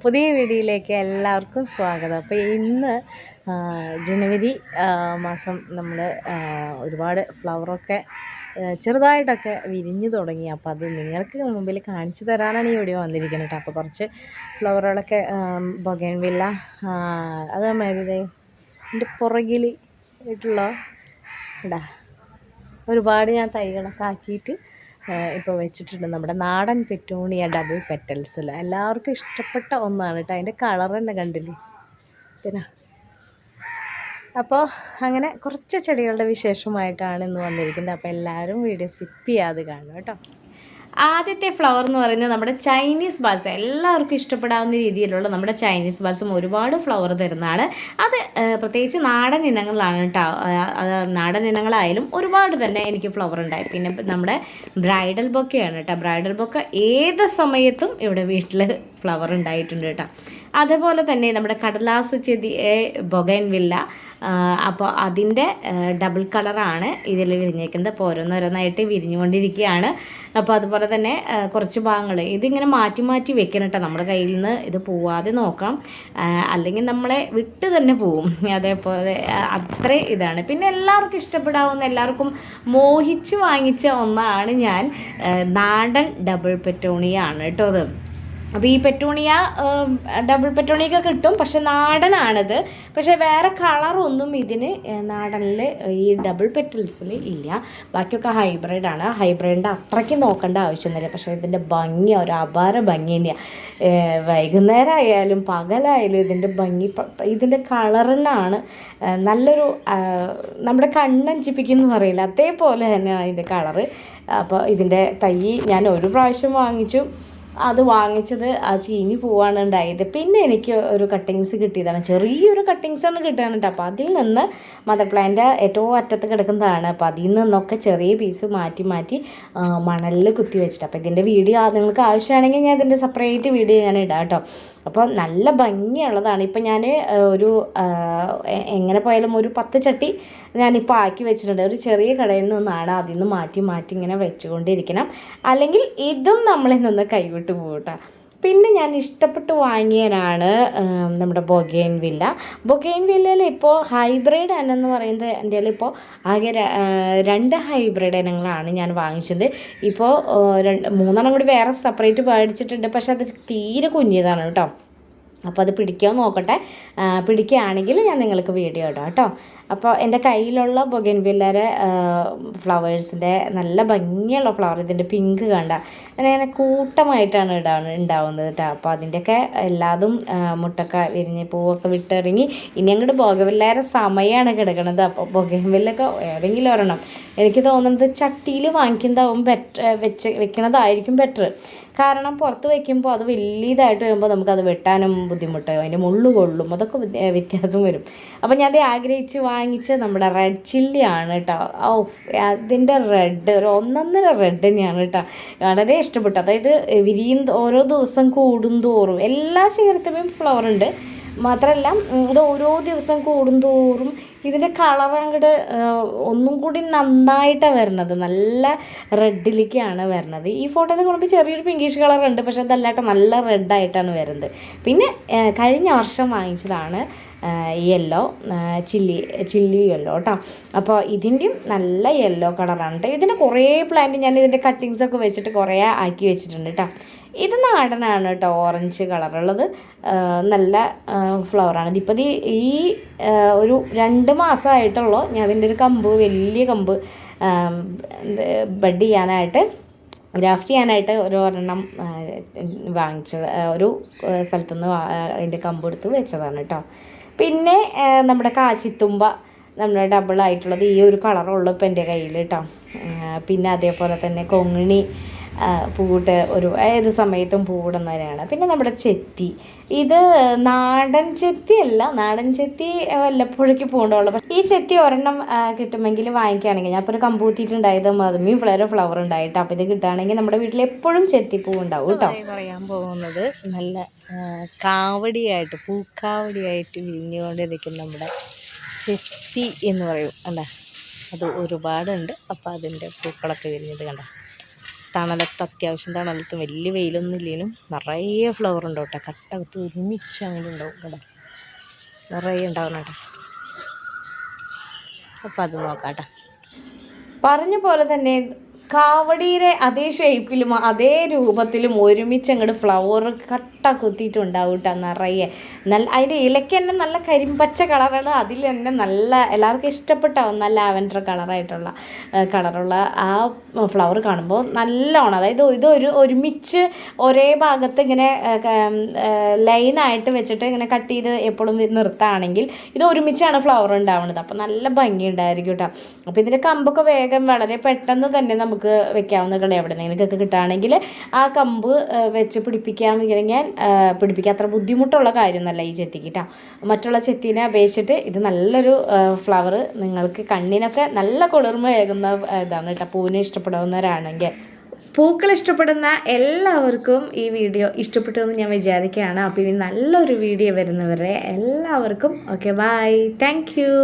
പുതിയ വീഡിയോയിലേക്ക് എല്ലാവർക്കും സ്വാഗതം. അപ്പോൾ ഇന്ന് ജനുവരി മാസം നമ്മൾ ഒരുപാട് ഫ്ലവറൊക്കെ ചെറുതായിട്ടൊക്കെ വിരിഞ്ഞു തുടങ്ങി. അപ്പോൾ അത് നിങ്ങൾക്ക് മുമ്പിൽ കാണിച്ചു തരാനാണ് ഈ വീഡിയോ വന്നിരിക്കുന്നത് കേട്ടോ. അപ്പോൾ കുറച്ച് ഫ്ലവറുകളൊക്കെ ബൊഗൈൻവില്ല അതേമാതിരി എൻ്റെ പുറകിൽ ആയിട്ടുള്ള ഇടാ ഒരുപാട് ഞാൻ തൈകളൊക്കെ ആക്കിയിട്ട് ഇപ്പോൾ വെച്ചിട്ടുണ്ട്. നമ്മുടെ നാടൻ പെറ്റൂണിയ ഡബിൾ പെറ്റൽസ് അല്ല, എല്ലാവർക്കും ഇഷ്ടപ്പെട്ട ഒന്നാണ് കേട്ടോ. അതിൻ്റെ കളർ തന്നെ കണ്ടില്ലേ. പിന്നെ അപ്പോൾ അങ്ങനെ കുറച്ച് ചെടികളുടെ വിശേഷമായിട്ടാണ് ഇന്ന് വന്നിരിക്കുന്നത്. അപ്പോൾ എല്ലാവരും വീഡിയോ സ്കിപ്പ് ചെയ്യാതെ കാണും കേട്ടോ. ആദ്യത്തെ ഫ്ലവർ എന്ന് പറയുന്നത് നമ്മുടെ ചൈനീസ് ബാൽസം. എല്ലാവർക്കും ഇഷ്ടപ്പെടാവുന്ന രീതിയിലുള്ള നമ്മുടെ ചൈനീസ് ബാൽസം ഒരുപാട് ഫ്ലവർ തരുന്നതാണ്. അത് പ്രത്യേകിച്ച് നാടൻ ഇനങ്ങളാണ് കേട്ടോ. നാടൻ ഇനങ്ങളായാലും ഒരുപാട് തന്നെ എനിക്ക് ഫ്ലവർ ഉണ്ടായി. പിന്നെ നമ്മുടെ ബ്രൈഡൽ ബൊക്കെയാണ് കേട്ടോ. ബ്രൈഡൽ ബൊക്കെ ഏത് സമയത്തും ഇവിടെ വീട്ടിൽ ഫ്ലവർ ഉണ്ടായിട്ടുണ്ട് കേട്ടോ. അതേപോലെ തന്നെ നമ്മുടെ കടലാസ് ചെടി ബൊഗൈൻവില്ല, അപ്പോൾ അതിൻ്റെ ഡബിൾ കളറാണ് ഇതിൽ വിരിഞ്ഞേക്കുന്നത്. അപ്പോൾ ഓരോന്നോരോന്നായിട്ട് വിരിഞ്ഞുകൊണ്ടിരിക്കുകയാണ്. അപ്പോൾ അതുപോലെ തന്നെ കുറച്ച് ഭാഗങ്ങൾ ഇതിങ്ങനെ മാറ്റി മാറ്റി വെക്കണം കേട്ടോ. നമ്മുടെ കയ്യിൽ നിന്ന് ഇത് പോവാതെ നോക്കാം, അല്ലെങ്കിൽ നമ്മളെ വിട്ട് തന്നെ പോവും. അതേപോലെ അത്ര ഇതാണ്. പിന്നെ എല്ലാവർക്കും ഇഷ്ടപ്പെടാവുന്ന, എല്ലാവർക്കും മോഹിച്ച് വാങ്ങിച്ച ഒന്നാണ് ഞാൻ നാടൻ ഡബിൾ പെറ്റൂണിയ ആണ് കേട്ടോ അത്. അപ്പോൾ ഈ പെറ്റൂണിയ ഡബിൾ പെറ്റൂണിയൊക്കെ കിട്ടും, പക്ഷെ നാടനാണിത്. പക്ഷേ വേറെ കളറൊന്നും ഇതിന് നാടനിൽ ഈ ഡബിൾ പെറ്റൽസിൽ ഇല്ല. ബാക്കിയൊക്കെ ഹൈബ്രിഡാണ്. ഹൈബ്രിഡിൻ്റെ അത്രയ്ക്ക് നോക്കേണ്ട ആവശ്യമൊന്നുമില്ല. പക്ഷേ ഇതിൻ്റെ ഭംഗി ഒരു അപാര ഭംഗി തന്നെയാണ്. വൈകുന്നേരം ആയാലും പകലായാലും ഇതിൻ്റെ ഭംഗി, ഇതിൻ്റെ കളറിനാണ് നല്ലൊരു നമ്മുടെ കണ്ണഞ്ചിപ്പിക്കുന്നു പറയില്ല, അതേപോലെ തന്നെയാണ് ഇതിൻ്റെ കളറ്. അപ്പോൾ ഇതിൻ്റെ തൈ ഞാൻ ഒരു പ്രാവശ്യം വാങ്ങിച്ചു. അത് വാങ്ങിച്ചത് ആ ചീനി പോവാണ് ഉണ്ടായത്. പിന്നെ എനിക്ക് ഒരു കട്ടിങ്സ് കിട്ടിയതാണ്, ചെറിയൊരു കട്ടിങ്സാണ് കിട്ടാനുണ്ട്. അപ്പോൾ അതിൽ നിന്ന് മദർ പ്ലാന്റ് ഏറ്റവും അറ്റത്ത് കിടക്കുന്നതാണ്. അപ്പോൾ അതിൽ നിന്നൊക്കെ ചെറിയ പീസ് മാറ്റി മാറ്റി മണലിൽ കുത്തി വെച്ചിട്ട്. അപ്പോൾ ഇതിൻ്റെ വീഡിയോ നിങ്ങൾക്ക് ആവശ്യമാണെങ്കിൽ ഞാൻ ഇതിൻ്റെ സെപ്പറേറ്റ് വീഡിയോ ഞാൻ ഇടാം കേട്ടോ. അപ്പോൾ നല്ല ഭംഗിയുള്ളതാണ്. ഇപ്പം ഞാൻ ഒരു എങ്ങനെ പോയാലും ഒരു 10 ചട്ടി ഞാനിപ്പോൾ ആക്കി വെച്ചിട്ടുണ്ട്. ഒരു ചെറിയ കടയിൽ നിന്നാണ്, അതിൽ നിന്ന് മാറ്റി മാറ്റി ഇങ്ങനെ വെച്ചുകൊണ്ടിരിക്കണം, അല്ലെങ്കിൽ ഇതും നമ്മളിൽ നിന്ന് കൈവിട്ട് പോകട്ടോ. പിന്നെ ഞാൻ ഇഷ്ടപ്പെട്ട് വാങ്ങിയതാണ് നമ്മുടെ ബൊഗൈൻവില്ല. ബൊഗൈൻവില്ലയിൽ ഇപ്പോൾ ഹൈബ്രിഡ് ഇനം പറയുന്നത് എൻ്റെ കയ്യിൽ ഇപ്പോൾ ആകെ 2 ഹൈബ്രിഡ് ഇനങ്ങളാണ് ഞാൻ വാങ്ങിച്ചത്. ഇപ്പോൾ 3 കൂടി വേറെ സെപ്പറേറ്റ് മേടിച്ചിട്ടുണ്ട്. പക്ഷെ അത് തീരെ കുഞ്ഞിയതാണ് കേട്ടോ. അപ്പോൾ അത് പിടിക്കാൻ നോക്കട്ടെ. പിടിക്കുകയാണെങ്കിൽ ഞാൻ നിങ്ങൾക്ക് വീഡിയോ ഇടാം കേട്ടോ. അപ്പോൾ എൻ്റെ കയ്യിലുള്ള ബൊഗൈൻവില്ലയുടെ ഫ്ലവേഴ്സിൻ്റെ നല്ല ഭംഗിയുള്ള ഫ്ലവർ, ഇതിൻ്റെ പിങ്ക് കണ്ട അങ്ങനെ കൂട്ടമായിട്ടാണ് ഉണ്ടാവുന്നത് കേട്ടോ. അപ്പോൾ അതിൻ്റെയൊക്കെ എല്ലാതും മുട്ടൊക്കെ വിരിഞ്ഞ് പൂവൊക്കെ വിട്ടിറങ്ങി ഇനി അങ്ങോട്ട് ബൊഗൈൻവില്ലയുടെ സമയമാണ് കിടക്കുന്നത്. അപ്പോൾ ബൊഗൈൻവില്ലൊക്കെ ഏതെങ്കിലും ഒരെണ്ണം, എനിക്ക് തോന്നുന്നത് ചട്ടിയിൽ വാങ്ങിക്കുന്നതാവും വെക്കണതായിരിക്കും ബെറ്റർ. കാരണം പുറത്ത് വയ്ക്കുമ്പോൾ അത് വലിയതായിട്ട് വരുമ്പോൾ നമുക്കത് വെട്ടാനും ബുദ്ധിമുട്ടാവും, അതിൻ്റെ മുള്ളു കൊള്ളും, അതൊക്കെ വ്യത്യാസം വരും. അപ്പോൾ ഞാൻ അത് ആഗ്രഹിച്ച് വാങ്ങിച്ച് നമ്മുടെ റെഡ് ചില്ലിയാണ് കേട്ടോ. അതിൻ്റെ റെഡ് ഒരു ഒന്നൊന്നര റെഡ് തന്നെയാണ് കേട്ടോ. വളരെ ഇഷ്ടപ്പെട്ടു. അതായത് ഓരോ ദിവസം കൂടുന്തോറും എല്ലാ ശേഖരത്തിലും ഫ്ലവർ ഉണ്ട്. മാത്രമല്ല ഇത് ഓരോ ദിവസം കൂടുന്തോറും ഇതിൻ്റെ കളർ അങ്ങോട്ട് ഒന്നും കൂടി നന്നായിട്ടാണ് വരുന്നത്. നല്ല റെഡിലേക്കാണ് വരുന്നത്. ഈ ഫോട്ടോയിൽ കാണുമ്പോൾ ചെറിയൊരു പിങ്കിഷ് കളറുണ്ട്, പക്ഷെ അതല്ലാട്ട് നല്ല റെഡായിട്ടാണ് വരുന്നത്. പിന്നെ കഴിഞ്ഞ വർഷം വാങ്ങിച്ചതാണ് യെല്ലോ, ചില്ലി യെല്ലോ കേട്ടോ. അപ്പോൾ ഇതിൻ്റെയും നല്ല യെല്ലോ കളറാണ് കേട്ടോ. ഇതിൻ്റെ കുറേ പ്ലാന്റ് ഞാൻ ഇതിൻ്റെ കട്ടിങ്സൊക്കെ വെച്ചിട്ട് കുറേ ആക്കി വെച്ചിട്ടുണ്ട് കേട്ടോ. ഇത് നാടനാണ് കേട്ടോ, ഓറഞ്ച് കളറുള്ളത് നല്ല ഫ്ലവറാണ്. ഇതിപ്പോൾ ഈ ഒരു 2 മാസമായിട്ടുള്ളൂ ഞാൻ അതിൻ്റെ ഒരു കമ്പ്, വലിയ കമ്പ് ബഡ് ചെയ്യാനായിട്ട്, ഗ്രാഫ്റ്റ് ചെയ്യാനായിട്ട് ഒരെണ്ണം വാങ്ങിച്ചത്, ഒരു സ്ഥലത്തുനിന്ന് അതിൻ്റെ കമ്പ് എടുത്ത് വെച്ചതാണ് കേട്ടോ. പിന്നെ നമ്മുടെ കാശിത്തുമ്പ നമ്മുടെ ഡബിളായിട്ടുള്ളത് ഈ ഒരു കളറുള്ളൂ ഇപ്പോൾ എൻ്റെ കയ്യിൽ കേട്ടോ. പിന്നെ അതേപോലെ തന്നെ കൊങ്ങിണി പൂവിട്ട് ഒരു ഏത് സമയത്തും പൂവിടുന്നവരാണ്. പിന്നെ നമ്മുടെ ചെത്തി, ഇത് നാടൻ ചെത്തിയല്ല, നാടൻ ചെത്തി വല്ലപ്പോഴേക്ക് പൂണ്ടുള്ളൂ. ഈ ചെത്തി ഒരെണ്ണം കിട്ടുമെങ്കിൽ വാങ്ങിക്കുകയാണെങ്കിൽ, ഞാൻ ഇപ്പോൾ ഒരു കമ്പൂത്തിയിട്ടുണ്ടായത് അതുമേ ഫ്ലവർ ഉണ്ടായിട്ട്. അപ്പോൾ ഇത് കിട്ടുകയാണെങ്കിൽ നമ്മുടെ വീട്ടിൽ എപ്പോഴും ചെത്തിപ്പൂ ഉണ്ടാവും കേട്ടോ. പറയാൻ പോകുന്നത് നല്ല കാവടിയായിട്ട്, പൂക്കാവടിയായിട്ട് വിരിഞ്ഞുകൊണ്ടിരിക്കുന്ന നമ്മുടെ ചെത്തി എന്ന് പറയും അല്ല, അത് ഒരുപാടുണ്ട്. അപ്പോൾ അതിൻ്റെ പൂക്കളൊക്കെ വിരിഞ്ഞത് കണ്ട. തണലത്ത് അത്യാവശ്യം തണലത്ത് വലിയ വെയിലൊന്നും ഇല്ലെങ്കിലും നിറയെ ഫ്ലവർ ഉണ്ടാവും കേട്ടോ. കട്ടകത്ത് ഒരുമിച്ച് അങ്ങനെ ഉണ്ടാവും കേട്ടോ, നിറയെ ഉണ്ടാവണം കേട്ടോ. അപ്പം അത് നോക്കാം കേട്ടോ. പറഞ്ഞ പോലെ തന്നെ കാവടിയുടെ അതേ ഷേപ്പിലും അതേ രൂപത്തിലും ഒരുമിച്ച് അങ്ങോട്ട് ഫ്ലവർ കട്ട കുത്തിയിട്ടുണ്ടാവും കേട്ടോ, നിറയെ. നല്ല അതിൻ്റെ ഇലയ്ക്ക് തന്നെ നല്ല കരിമ്പച്ച കളറാണ്. അതിൽ തന്നെ നല്ല എല്ലാവർക്കും ഇഷ്ടപ്പെട്ടാവും നല്ല ലാവൻഡർ കളറുള്ള ആ ഫ്ലവർ കാണുമ്പോൾ നല്ലോണം, അതായത് ഒരുമിച്ച് ഒരേ ഭാഗത്ത് ഇങ്ങനെ ലൈനായിട്ട് വെച്ചിട്ട് ഇങ്ങനെ കട്ട് ചെയ്ത് എപ്പോഴും നിർത്തുകയാണെങ്കിൽ ഇത് ഒരുമിച്ചാണ് ഫ്ലവർ ഉണ്ടാവുന്നത്. അപ്പോൾ നല്ല ഭംഗി ഉണ്ടായിരിക്കും കേട്ടോ. അപ്പോൾ ഇതിൻ്റെ കമ്പൊക്കെ വേഗം വളരെ പെട്ടെന്ന് തന്നെ നമുക്ക് വെക്കാവുന്ന കളി എവിടെ നിന്നെങ്കിലൊക്കെ കിട്ടുകയാണെങ്കിൽ ആ കമ്പ് വെച്ച് പിടിപ്പിക്കാൻ അത്ര ബുദ്ധിമുട്ടുള്ള കാര്യമൊന്നുമല്ല ഈ ചെത്തിക്ക് കേട്ടോ. മറ്റുള്ള ചെത്തീനെ അപേക്ഷിച്ചിട്ട് ഇത് നല്ലൊരു ഫ്ലവർ, നിങ്ങൾക്ക് കണ്ണിനൊക്കെ നല്ല കുളിർമയേകുന്ന ഇതാണ് കേട്ടോ. പൂവിനെ ഇഷ്ടപ്പെടുന്നവരാണെങ്കിൽ, പൂക്കൾ ഇഷ്ടപ്പെടുന്ന എല്ലാവർക്കും ഈ വീഡിയോ ഇഷ്ടപ്പെട്ടു എന്ന് ഞാൻ വിചാരിക്കുകയാണ്. അപ്പോൾ ഇനി നല്ലൊരു വീഡിയോ വരുന്നവരെ എല്ലാവർക്കും ഓക്കെ, ബൈ, താങ്ക് യു.